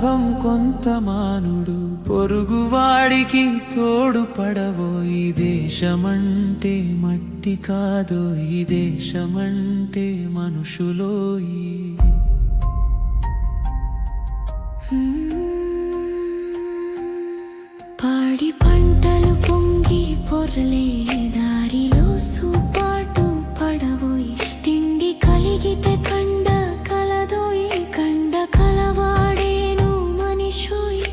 లాభం కొంత మానుడు పొరుగువాడికి తోడుపడవోయి దేశమంటే మట్టి కాదో ఈ దేశమంటే మనుషులోయి పాడి పంటలు పొంగి పొరలే దారిలో సూపాటు పడవోయి తిండి కలిగితే కండ కలదోయి కండ కలవాడేను మనిషోయి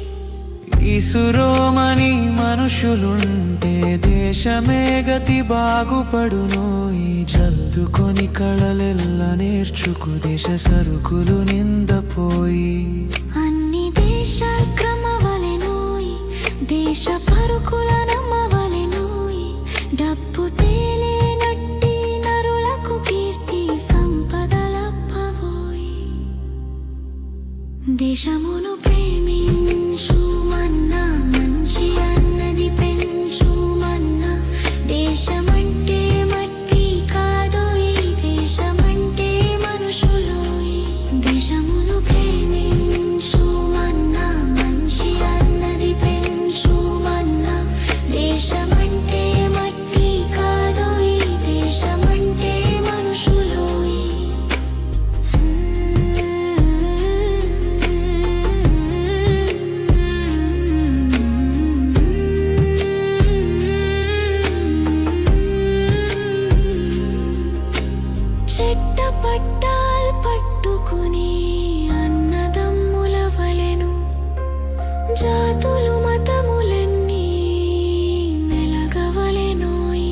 ఈసురోమని మనుషులుంటే దేశమే గతి బాగుపడునోయి జల్దుకొని కళలెల్ల నేర్చుకు దేశ సరుకులు నిందపోయి అన్ని దేశ క్రమవలెనోయి దేశ పరుకుల నమ్మవలెనోయి డబ్బు తేలేనట్టి నరులకు కీర్తి సంపదలప్పవోయి దేశమును ప్రేమించు మన్నా మంచి అన్నది పెంచు మన్నా దేశమంటే మట్టి కాదోయి దేశమంటే మనుషులోయి దేశమును ప్రేమించు మన్నా మంచి అన్నది పెంచు మన్నా దేశమంటే మట్టి కాదోయి దేశమంటే మనుషులోయి చెట్ట పట్టాల్ పట్టుకుని అన్నదమ్ముల వలెను జాతులు మతములన్నీ మెలగవలెనోయి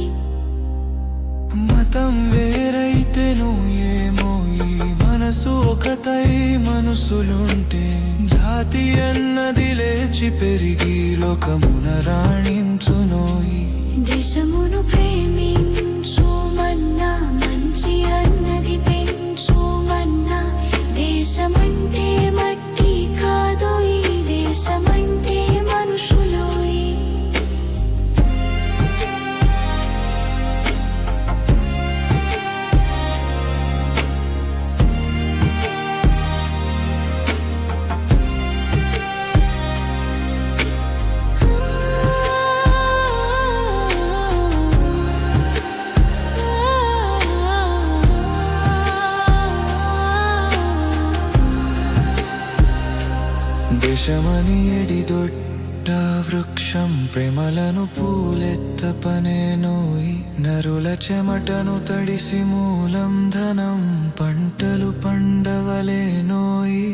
మతం వేరైతేను ఏమో ఈ మనసు ఒకతై మనసులుంటే జాతి అన్నది లేచి పెరిగి లోకమున రాణించునోయి దేశమును ప్రేమించు మన్నా మంచి అన్నది పెంచు మన్నా దేశమంటే మట్టి కాదోయి దేశమంటే మనుషులోయి దేశమని ఎడిదొడ్డ వృక్షం ప్రేమలను పూలెత్తపనేనోయి నరుల చెమటను తడిసి మూలం ధనం పంటలు పండవలేనోయి